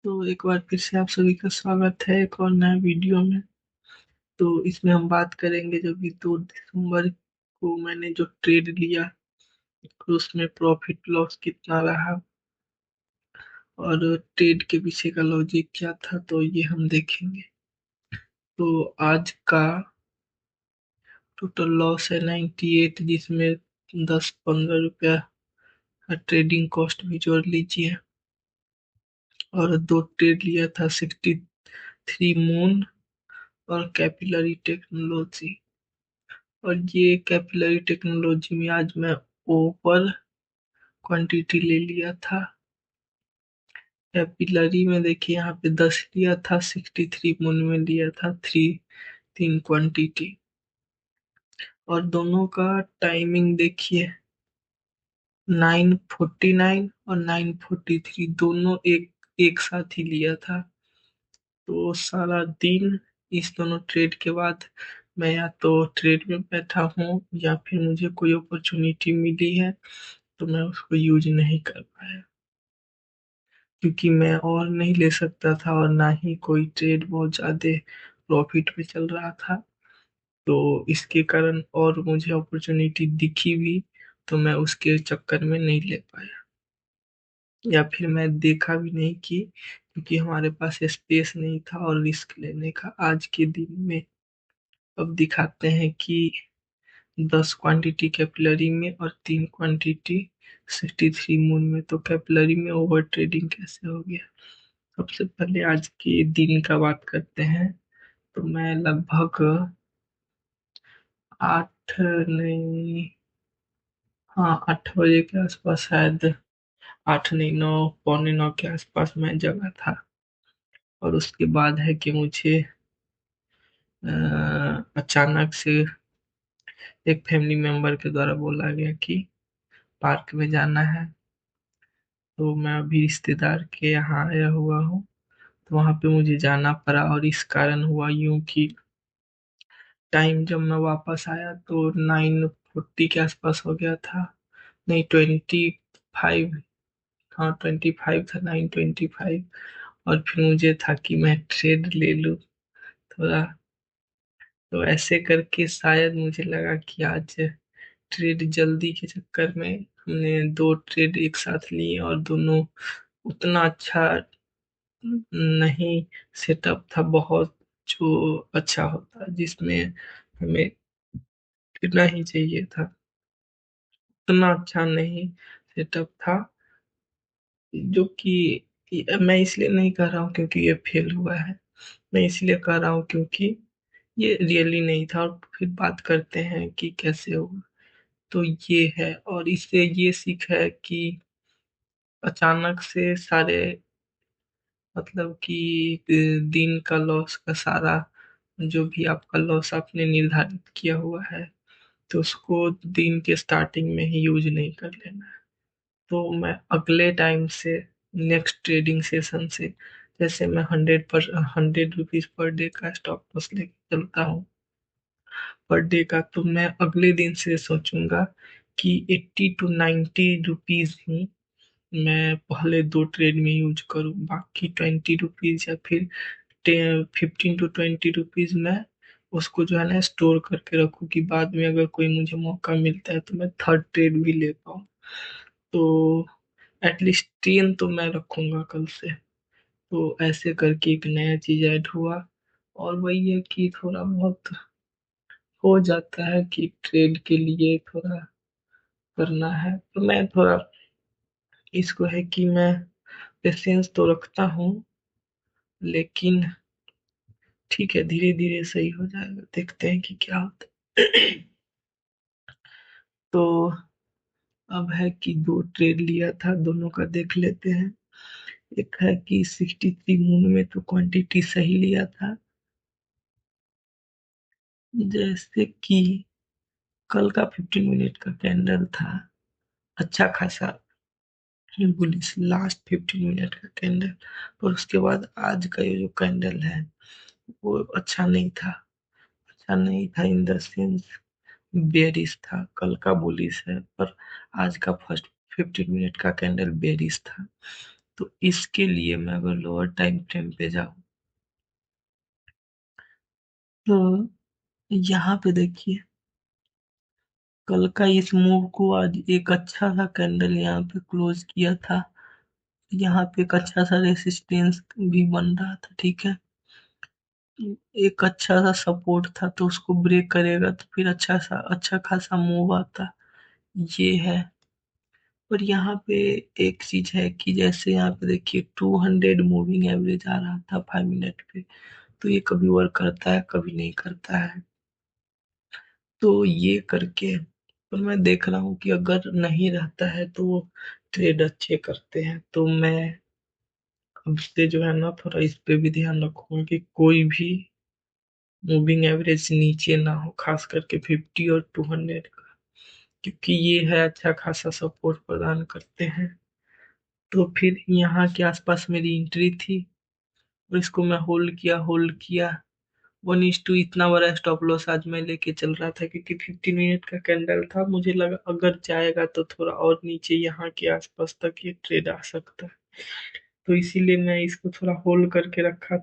तो एक बार फिर से आप सभी का स्वागत है एक और नए वीडियो में। तो इसमें हम बात करेंगे जब भी 2 दिसंबर को मैंने जो ट्रेड लिया तो उसमें प्रॉफिट लॉस कितना रहा और ट्रेड के पीछे का लॉजिक क्या था, तो ये हम देखेंगे। तो आज का टोटल लॉस है 98, जिसमें 10-15 रुपया ट्रेडिंग कॉस्ट भी जोड़ लीजिए। और दो ट्रेड लिया था 63 मून और कैपिलरी टेक्नोलॉजी। और ये कैपिलरी टेक्नोलॉजी में आज मैं ओवर क्वांटिटी ले लिया था। कैपिलरी में देखिए यहाँ पे 10 लिया था, 63 मून में लिया था 3 क्वांटिटी। और दोनों का टाइमिंग देखिए, 9:49 और 9:43 दोनों एक एक साथ ही लिया था। तो सारा दिन इस दोनों ट्रेड के बाद मैं या तो ट्रेड में बैठा हूँ या फिर मुझे कोई अपॉर्चुनिटी मिली है तो मैं उसको यूज नहीं कर पाया, क्योंकि मैं और नहीं ले सकता था और ना ही कोई ट्रेड बहुत ज्यादा प्रॉफिट पे चल रहा था। तो इसके कारण और मुझे अपॉर्चुनिटी दिखी भी तो मैं उसके चक्कर में नहीं ले पाया, या फिर मैं देखा भी नहीं कि, क्योंकि हमारे पास स्पेस नहीं था और रिस्क लेने का आज के दिन में। अब दिखाते हैं कि 10 क्वांटिटी कैपिलरी में और 3 क्वांटिटी 63 मून में, तो कैपिलरी में ओवर ट्रेडिंग कैसे हो गया। सबसे पहले आज के दिन का बात करते हैं। तो मैं लगभग 8 नहीं, हाँ 8 बजे के आसपास, शायद 8 नहीं 9, पौने 9 के आसपास मैं जगा था। और उसके बाद है कि मुझे अचानक से एक फैमिली मेंबर के द्वारा बोला गया कि पार्क में जाना है। तो मैं अभी रिश्तेदार के यहाँ आया हुआ हूँ, तो वहाँ पे मुझे जाना पड़ा। और इस कारण हुआ यूं कि टाइम जब मैं वापस आया तो 9:40 के आसपास हो गया था। नहीं, 25, हाँ 25 था, 9:25। और फिर मुझे था कि मैं ट्रेड ले लूँ थोड़ा। तो ऐसे करके शायद मुझे लगा कि आज ट्रेड जल्दी के चक्कर में हमने दो ट्रेड एक साथ लिए और दोनों उतना अच्छा नहीं सेटअप था बहुत, जो अच्छा होता जिसमें हमें इतना ही चाहिए था, उतना अच्छा नहीं सेटअप था। जो कि मैं इसलिए नहीं कर रहा हूँ क्योंकि ये फेल हुआ है, मैं इसलिए कर रहा हूँ क्योंकि ये रियली नहीं था। और फिर बात करते हैं कि कैसे होगा। तो ये है, और इससे ये सीख है कि अचानक से सारे, मतलब कि दिन का लॉस का सारा, जो भी आपका लॉस आपने निर्धारित किया हुआ है, तो उसको दिन के स्टार्टिंग में ही यूज नहीं कर लेना है। तो मैं अगले टाइम से, नेक्स्ट ट्रेडिंग सेशन से, जैसे मैं 100 रुपीज पर डे का स्टॉप लॉस लेके चलता हूँ पर डे का, तो मैं अगले दिन से सोचूंगा कि 80 to 90 रुपीज ही मैं पहले दो ट्रेड में यूज करूँ, बाकी 20 रुपीज या फिर 15 to 20 रुपीज मैं उसको जो है ना स्टोर करके रखूँ, कि बाद में अगर कोई मुझे मौका मिलता है तो मैं थर्ड ट्रेड भी ले पाऊँ। तो एटलीस्ट 10 तो मैं रखूंगा कल से। तो ऐसे करके एक नया चीज ऐड हुआ। और वही है कि थोड़ा बहुत हो जाता है कि ट्रेड के लिए थोड़ा करना है, तो मैं थोड़ा इसको है कि मैं पेशेंस तो रखता हूँ, लेकिन ठीक है, धीरे धीरे सही हो जाएगा, देखते हैं कि क्या होता है। तो अब है कि दो ट्रेड लिया था, दोनों का देख लेते हैं। एक है कि 63 मून में तो क्वांटिटी सही लिया था, जैसे कि कल का 15 मिनट का कैंडल था अच्छा खासा बुलिश, लास्ट 15 मिनट का कैंडल। और उसके बाद आज का ये जो कैंडल है वो अच्छा नहीं था। अच्छा नहीं था इन द सेंस बेरिश था, कल का बुलिश है पर आज का फर्स्ट 15 मिनट का कैंडल बेरिश था। तो इसके लिए मैं अगर लोअर टाइम फ्रेम पे जाऊं तो यहाँ पे देखिए, कल का इस मूव को आज एक अच्छा सा कैंडल यहाँ पे क्लोज किया था। यहाँ पे एक अच्छा सा रेसिस्टेंस भी बन रहा था, ठीक है। एक अच्छा सा सपोर्ट था, तो उसको ब्रेक करेगा तो फिर अच्छा खासा मूव आता। ये है। और यहाँ पे एक चीज है कि जैसे यहाँ पे देखिए 200 मूविंग एवरेज आ रहा था 5 मिनट पे, तो ये कभी वर्क करता है कभी नहीं करता है। तो ये करके पर मैं देख रहा हूँ कि अगर नहीं रहता है तो वो ट्रेड अच्छे करते हैं, तो मैं अब से जो है ना थोड़ा इस पे भी ध्यान रखूंगा कि कोई भी मूविंग एवरेज नीचे ना हो, खास करके 50 और 200 का, क्योंकि ये है अच्छा खासा सपोर्ट प्रदान करते हैं। तो फिर यहाँ के आसपास मेरी एंट्री थी और इसको मैं होल्ड किया 1:2। इतना बड़ा स्टॉप लॉस आज मैं लेके चल रहा था क्योंकि 15 मिनट का कैंडल था, मुझे लगा अगर जाएगा तो थोड़ा और नीचे यहाँ के आसपास तक ये ट्रेड आ सकता है। तो इसीलिए मैं इसको थोड़ा होल्ड करके रखा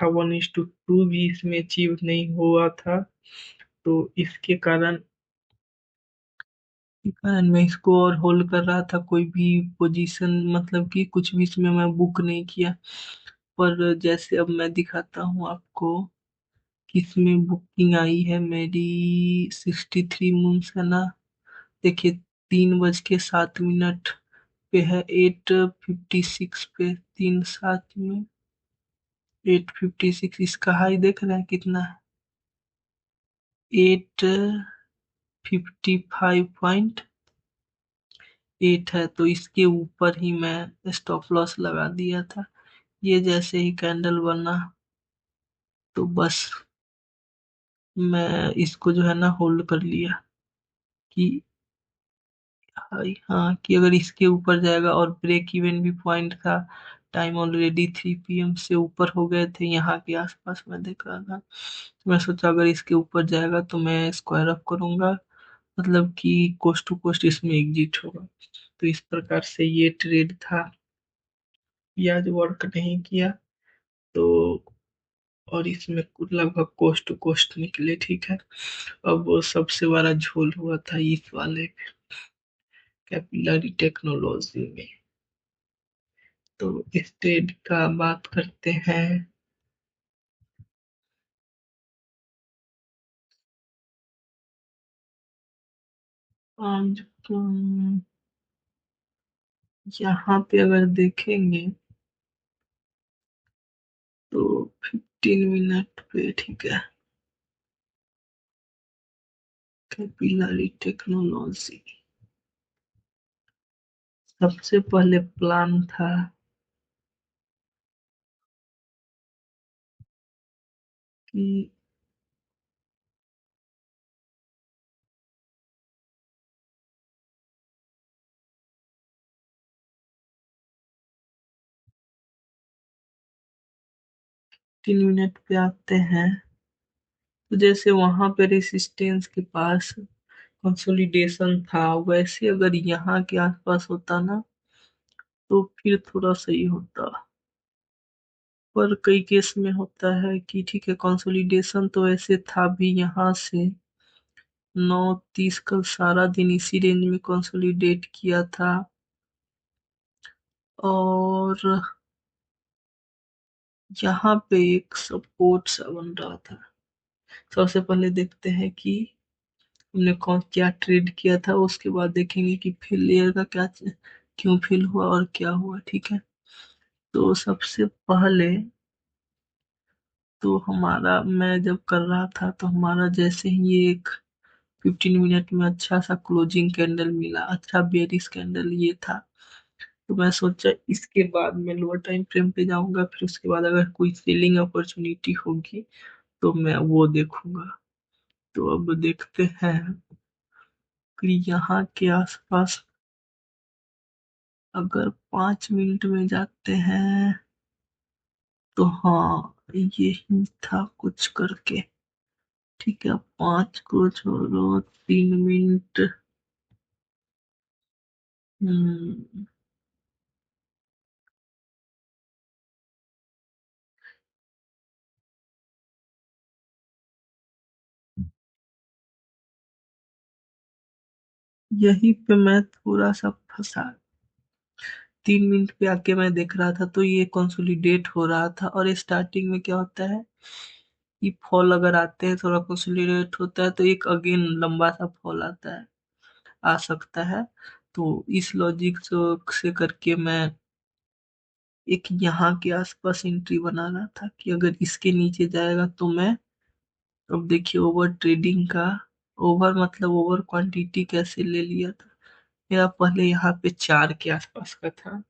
1:2 भी इसमें अचीव नहीं हुआ था। तो इसके कारण मैं इसको और होल्ड कर रहा था, कोई भी पोजीशन मतलब कि कुछ भी इसमें मैं बुक नहीं किया। पर जैसे अब मैं दिखाता हूँ आपको किसमें बुकिंग आई है मेरी। 63 मून्स है ना, देखिए 3:07 पे है, 8:56 पे, 3:07 में 8:56। इसका हाई देख रहे हैं कितना है, 855.8 है। तो इसके ऊपर ही मैं स्टॉप लॉस लगा दिया था। ये जैसे ही कैंडल बना तो बस मैं इसको जो है ना होल्ड कर लिया कि हाँ, कि अगर इसके ऊपर जाएगा, और ब्रेक इवन भी पॉइंट था, टाइम ऑलरेडी 3 PM से ऊपर हो गए थे यहाँ के आसपास मैं देख रहा था। तो मैं सोचा अगर इसके ऊपर जाएगा तो मैं स्क्वायर अप करूंगा, मतलब कि कोस्ट टू कोस्ट इसमें एग्जिट होगा। तो इस प्रकार से ये ट्रेड था, ये आज वर्क नहीं किया। तो और इसमें कुल लगभग कोस्ट टू कोस्ट निकले, ठीक है। अब वो सबसे बड़ा झोल हुआ था इस वाले कैपिलरी टेक्नोलॉजी में। तो इस ट्रेड का बात करते हैं। आज यहाँ पे अगर देखेंगे तो 15 मिनट पे, ठीक है, कैपिलरी टेक्नोलॉजी सबसे पहले प्लान था कि 3 मिनट पे आते हैं, तो जैसे वहां पे रेसिस्टेंस के पास कंसोलिडेशन था, वैसे अगर यहाँ के आसपास होता ना तो फिर थोड़ा सही होता। पर कई केस में होता है कि ठीक है, कंसोलिडेशन तो ऐसे था भी यहाँ से 9:30, कल सारा दिन इसी रेंज में कंसोलिडेट किया था। और यहाँ पे एक सपोर्ट सा बन रहा था। सबसे पहले देखते हैं कि हमने कौन क्या ट्रेड किया था, उसके बाद देखेंगे कि फेलियर का क्या, क्यों फेल हुआ और क्या हुआ, ठीक है। तो सबसे पहले तो हमारा, मैं जब कर रहा था तो हमारा जैसे ही ये एक 15 मिनट में अच्छा सा क्लोजिंग कैंडल मिला, अच्छा बेरिश कैंडल ये था, तो मैं सोचा इसके बाद मैं लोअर टाइम फ्रेम पे जाऊंगा, फिर उसके बाद अगर कोई सेलिंग अपॉर्चुनिटी होगी तो मैं वो देखूंगा। तो अब देखते हैं कि यहाँ के आसपास अगर 5 मिनट में जाते हैं तो हाँ, यही था कुछ करके, ठीक है। 5 को छोड़ो, 3 मिनट। हम्म यहीं पे मैं थोड़ा सा फंसा। 3 मिनट पे आके मैं देख रहा था तो ये कंसोलिडेट हो रहा था, और स्टार्टिंग में क्या होता है कि फॉल अगर आते हैं थोड़ा कंसोलिडेट होता है तो एक अगेन लंबा सा फॉल आता है, आ सकता है। तो इस लॉजिक से करके मैं एक यहाँ के आसपास एंट्री बना रहा था कि अगर इसके नीचे जाएगा तो मैं, अब देखिए ओवर ट्रेडिंग का, ओवर मतलब ओवर क्वांटिटी कैसे ले लिया था। मेरा पहले यहाँ पे 4 के आसपास का था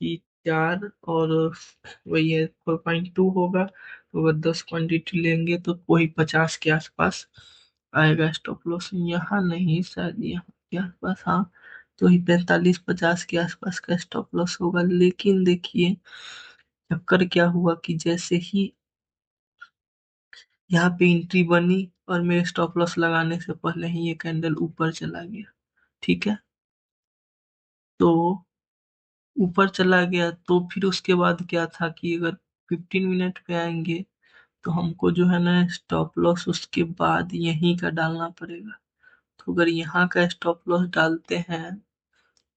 कि 4, और वही है 4.2 होगा, तो अगर 10 क्वांटिटी लेंगे तो वही 50 के आसपास आएगा स्टॉप लॉस। यहाँ नहीं, शायद यहाँ के आसपास, हाँ, तो ही 45-50 के आसपास का स्टॉप लॉस होगा। लेकिन देखिए चक्कर क्या हुआ कि जैसे ही यहाँ पे एंट्री बनी और मेरे स्टॉप लॉस लगाने से पहले ही ये कैंडल ऊपर चला गया। ठीक है, तो ऊपर चला गया तो फिर उसके बाद क्या था कि अगर 15 मिनट पे आएंगे तो हमको जो है ना स्टॉप लॉस उसके बाद यहीं का डालना पड़ेगा। तो अगर यहाँ का स्टॉप लॉस डालते हैं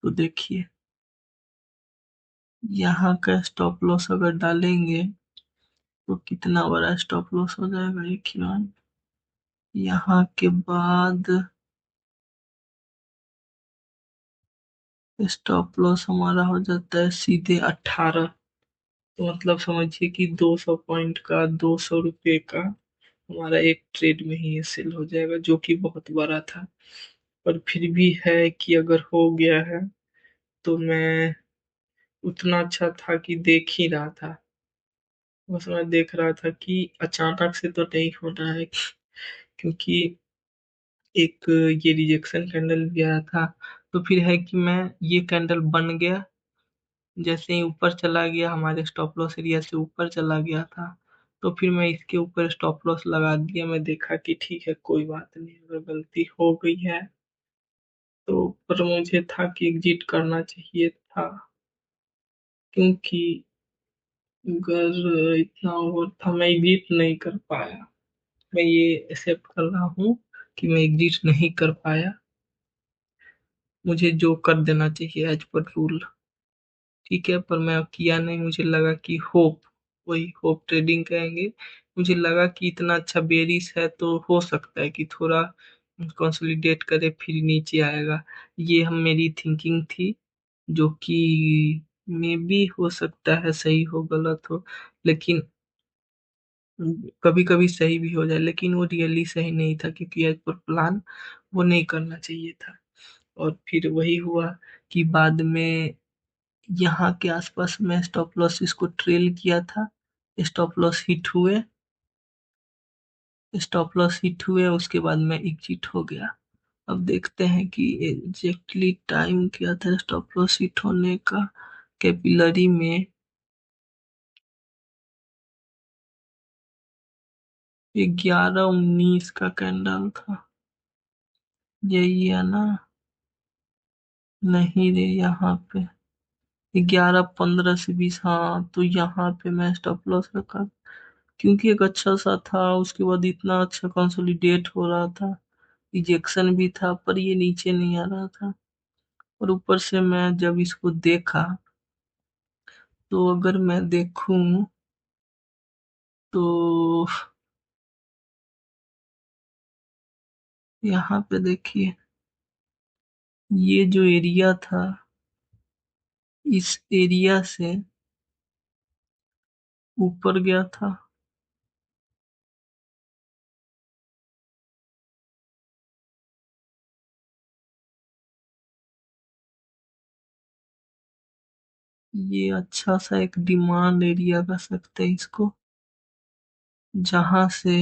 तो देखिए, यहाँ का स्टॉप लॉस अगर डालेंगे तो कितना बड़ा स्टॉप लॉस हो जाएगा, देखिए मैम। यहाँ के बाद स्टॉप लॉस हमारा हो जाता है सीधे 18। तो मतलब समझिए कि 200 पॉइंट का, 200 रुपये का हमारा एक ट्रेड में ही ये सेल हो जाएगा, जो कि बहुत बड़ा था। पर फिर भी है कि अगर हो गया है तो मैं, उतना अच्छा था कि देख ही रहा था, बस मैं देख रहा था कि अचानक से तो नहीं होना है, क्योंकि एक ये रिजेक्शन कैंडल भी आया था। तो फिर है कि मैं, ये कैंडल बन गया, जैसे ही ऊपर चला गया हमारे स्टॉप लॉस एरिया से ऊपर चला गया था, तो फिर मैं इसके ऊपर स्टॉप लॉस लगा दिया। मैं देखा कि ठीक है कोई बात नहीं, अगर गलती हो गई है तो, पर मुझे था कि एग्जिट करना चाहिए था, क्योंकि अगर इतना ओवर था मैं एग्जिट नहीं कर पाया। मैं ये एक्सेप्ट कर रहा हूँ कि मैं एग्जिट नहीं कर पाया, मुझे जो कर देना चाहिए एज पर रूल। ठीक है, पर मैं किया नहीं। मुझे लगा कि होप, वही होप ट्रेडिंग कहेंगे, मुझे लगा कि इतना अच्छा बेरिश है तो हो सकता है कि थोड़ा कंसोलिडेट करे फिर नीचे आएगा। ये हम मेरी थिंकिंग थी, जो कि मे बी हो सकता है सही हो गलत हो, लेकिन कभी कभी सही भी हो जाए, लेकिन वो रियली सही नहीं था, क्योंकि एज पर प्लान वो नहीं करना चाहिए था। और फिर वही हुआ कि बाद में यहाँ के आसपास में स्टॉप लॉस इसको ट्रेल किया था, स्टॉप लॉस हिट हुए, स्टॉप लॉस हिट हुए, उसके बाद में एग्जिट हो गया। अब देखते हैं कि एग्जैक्टली टाइम क्या था स्टॉप लॉस हिट होने का। कैपिलरी में 11:19 का कैंडल था, यही है ना? नहीं रे, यहाँ पे 11:15 से 20, हाँ, तो यहाँ पे मैं स्टॉप लॉस रखा, क्योंकि एक अच्छा सा था, उसके बाद इतना अच्छा कंसोलिडेट हो रहा था, इजेक्शन भी था, पर ये नीचे नहीं आ रहा था। और ऊपर से मैं जब इसको देखा, तो अगर मैं देखूं तो यहाँ पे देखिए, ये जो एरिया था, इस एरिया से ऊपर गया था। ये अच्छा सा एक डिमांड एरिया कर सकते हैं इसको, जहां से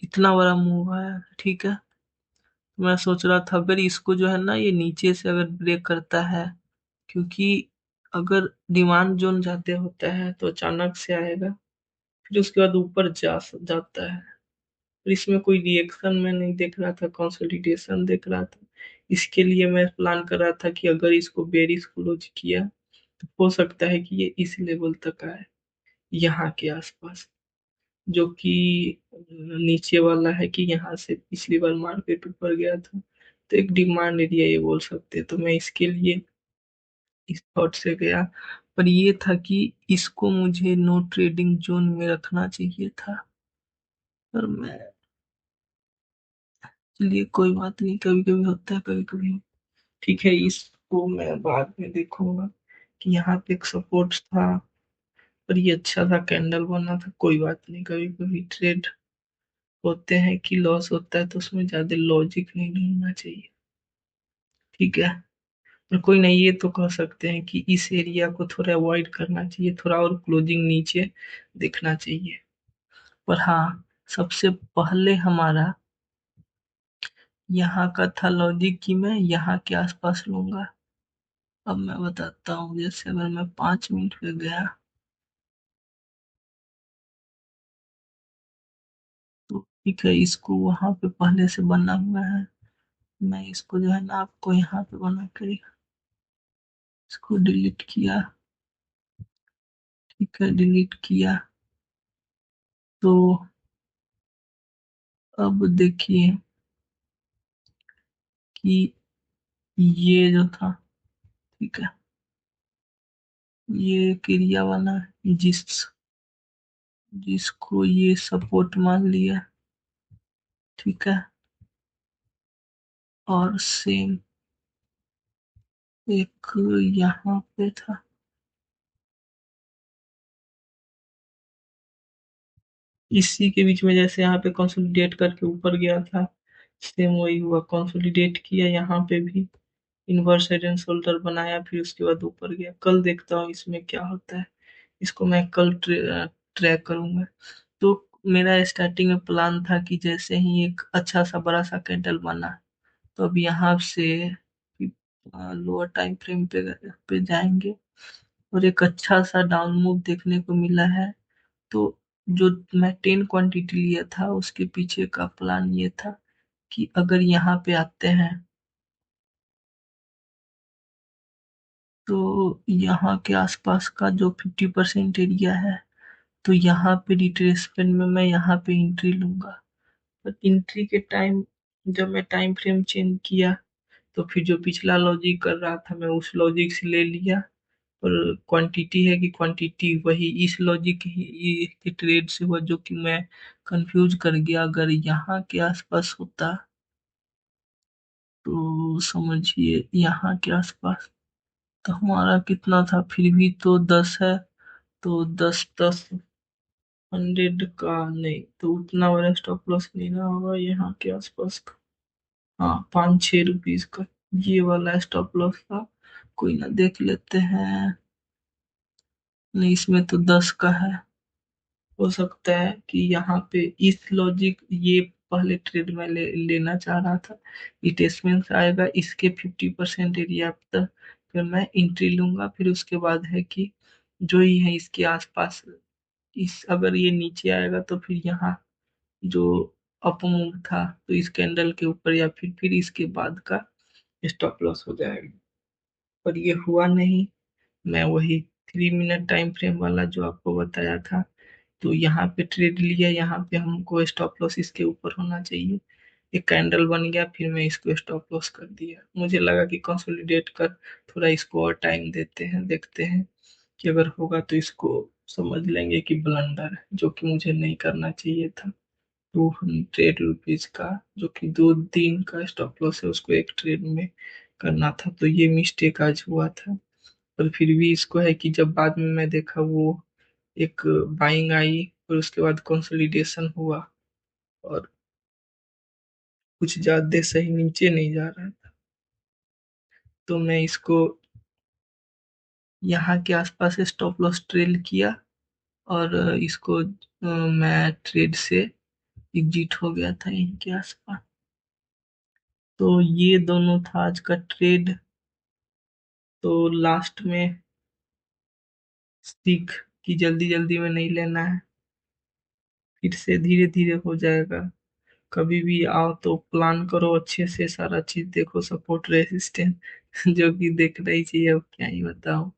इतना बड़ा मूव आया। ठीक है, मैं सोच रहा था अगर इसको जो है ना ये नीचे से अगर ब्रेक करता है, क्योंकि अगर डिमांड जोन जाते होता है तो अचानक से आएगा, फिर उसके बाद ऊपर जाता है। और इसमें कोई रिएक्शन मैं नहीं देख रहा था, कंसोलिडेशन देख रहा था। इसके लिए मैं प्लान कर रहा था कि अगर इसको बेरिश क्लोज किया तो हो सकता है कि ये इस लेवल तक आए, यहाँ के आसपास, जो कि नीचे वाला है कि यहाँ से पिछली बार मार्केट ऊपर गया था। तो एक डिमांड एरिया ये बोल सकते हैं। तो मैं इसके लिए इस थॉट से गया, पर ये था कि इसको मुझे नो ट्रेडिंग जोन में रखना चाहिए था। पर मैं, चलिए कोई बात नहीं, कभी कभी होता है, कभी कभी। ठीक है, इसको मैं बाद में देखूंगा कि यहाँ पे एक सपोर्ट था, पर ये अच्छा था, कैंडल बना था। कोई बात नहीं, कभी कभी ट्रेड होते हैं कि लॉस होता है, तो उसमें ज्यादा लॉजिक नहीं ढूंढना चाहिए। ठीक है, पर कोई नहीं, ये तो कह सकते हैं कि इस एरिया को थोड़ा अवॉइड करना चाहिए, थोड़ा और क्लोजिंग नीचे देखना चाहिए। पर हाँ, सबसे पहले हमारा यहाँ का था लॉजिक कि मैं यहाँ के आसपास लूंगा। अब मैं बताता हूँ, जैसे अगर मैं 5 मिनट पे गया, तो ठीक है, इसको वहां पे पहले से बना हुआ है। मैं इसको जो है ना, आपको यहाँ पे बना कर इसको डिलीट किया। ठीक है, डिलीट किया। तो अब देखिए कि ये जो था, ठीक है, ये क्रिया वाला है, जिसको ये सपोर्ट मान लिया। ठीक है, और सेम एक यहाँ पे था। इसी के बीच में जैसे यहाँ पे कंसोलिडेट करके ऊपर गया था, सेम वही हुआ, कंसोलिडेट किया यहाँ पे भी, इनवर्स हेड एंड शोल्डर बनाया, फिर उसके बाद ऊपर गया। कल देखता हूँ इसमें क्या होता है, इसको मैं कल ट्रैक करूंगा। तो मेरा स्टार्टिंग में प्लान था कि जैसे ही एक अच्छा सा बड़ा सा कैंडल बना, तो अब यहाँ से लोअर टाइम फ्रेम पे जाएंगे, और एक अच्छा सा डाउन मूव देखने को मिला है। तो जो मैं 10 क्वांटिटी लिया था, उसके पीछे का प्लान ये था कि अगर यहाँ पे आते हैं, तो यहाँ के आसपास का जो 50% एरिया है, तो यहाँ पे रिट्रेसमेंट में मैं यहाँ पे एंट्री लूंगा। पर एंट्री के टाइम, जब मैं टाइम फ्रेम चेंज किया, तो फिर जो पिछला लॉजिक कर रहा था, मैं उस लॉजिक से ले लिया। और क्वांटिटी है कि क्वांटिटी वही इस लॉजिक के ट्रेड से हुआ, जो कि मैं कंफ्यूज कर गया। अगर यहाँ के आसपास होता, तो समझिए यहाँ के आसपास, तो हमारा कितना था, फिर भी तो 10 है। तो 10 10 100 का नहीं, तो उतना बड़ा स्टॉप लॉस नहीं ना होगा यहाँ के आसपास का। हाँ, 5 6 रुपीज का ये वाला स्टॉप लॉस था। कोई ना, देख लेते हैं। नहीं, इसमें तो 10 का है। हो सकता है कि यहाँ पे इस लॉजिक, ये पहले ट्रेड में लेना चाह रहा था, रिट्रेसमेंट आएगा इसके 50% एरिया तक, फिर मैं एंट्री लूंगा। फिर उसके बाद है कि जो ही है इसके आसपास, इस अगर ये नीचे आएगा, तो फिर यहाँ जो अप मूव था, तो इस कैंडल के ऊपर या फिर इसके बाद का स्टॉप लॉस हो जाएगा। पर ये हुआ नहीं। मैं वही 3 मिनट टाइम फ्रेम वाला जो आपको बताया था, तो यहाँ पे ट्रेड लिया, यहाँ पे हमको स्टॉप लॉस इसके ऊपर होना चाहिए। एक कैंडल बन गया, फिर मैं इसको स्टॉप लॉस कर दिया। मुझे लगा कि कंसोलिडेट कर थोड़ा इसको और टाइम देते हैं, देखते हैं कि अगर होगा तो इसको समझ लेंगे कि ब्लंडर है, जो कि मुझे नहीं करना चाहिए था। 200 रुपीज का, जो कि 2 दिन का स्टॉप लॉस है, उसको एक ट्रेड में करना था। तो ये मिस्टेक आज हुआ था। पर फिर भी इसको है कि जब बाद में मैं देखा, वो एक बाइंग आई, और उसके बाद कंसोलिडेशन हुआ, और कुछ ज्यादा सही नीचे नहीं जा रहा था। तो मैं इसको यहाँ के आसपास स्टॉप लॉस ट्रेल किया, और इसको मैं ट्रेड से एग्जिट हो गया था यहीं के आसपास। तो ये दोनों था आज का ट्रेड। तो लास्ट में सीख कि जल्दी जल्दी में नहीं लेना है, फिर से धीरे धीरे हो जाएगा। कभी भी आओ तो प्लान करो अच्छे से, सारा चीज देखो, सपोर्ट रेसिस्टेंस जो कि देखना ही चाहिए, अब क्या ही बताओ।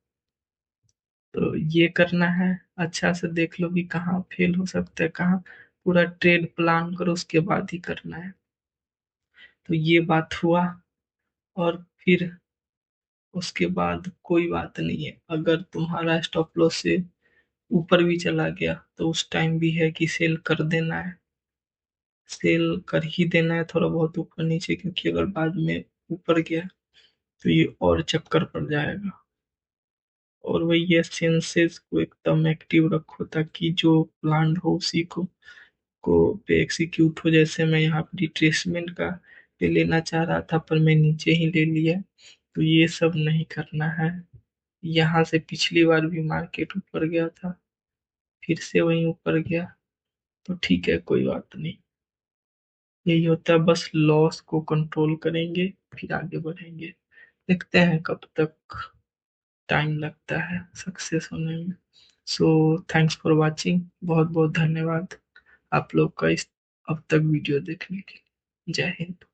तो ये करना है, अच्छा से देख लो कि कहाँ फेल हो सकता है, कहाँ पूरा ट्रेड प्लान करो, उसके बाद ही करना है। तो ये बात हुआ। और फिर उसके बाद कोई बात नहीं है, अगर तुम्हारा स्टॉप लॉस से ऊपर भी चला गया तो उस टाइम भी है कि सेल कर देना है, सेल कर ही देना है थोड़ा बहुत ऊपर नीचे, क्योंकि अगर बाद में ऊपर गया तो ये और चक्कर पड़ जाएगा। और वही ये सेंसेस को एकदम एक्टिव रखो ताकि जो प्लान हो उसी को पे एग्जीक्यूट हो। जैसे मैं यहाँ पे रिट्रेसमेंट का पे लेना चाह रहा था पर मैं नीचे ही ले लिया, तो ये सब नहीं करना है। यहाँ से पिछली बार भी मार्केट ऊपर गया था, फिर से वहीं ऊपर गया, तो ठीक है कोई बात नहीं। यही होता है, बस लॉस को कंट्रोल करेंगे फिर आगे बढ़ेंगे। देखते हैं कब तक टाइम लगता है सक्सेस होने में। सो थैंक्स फॉर वाचिंग, बहुत बहुत धन्यवाद आप लोग का इस अब तक वीडियो देखने के लिए। जय हिंद।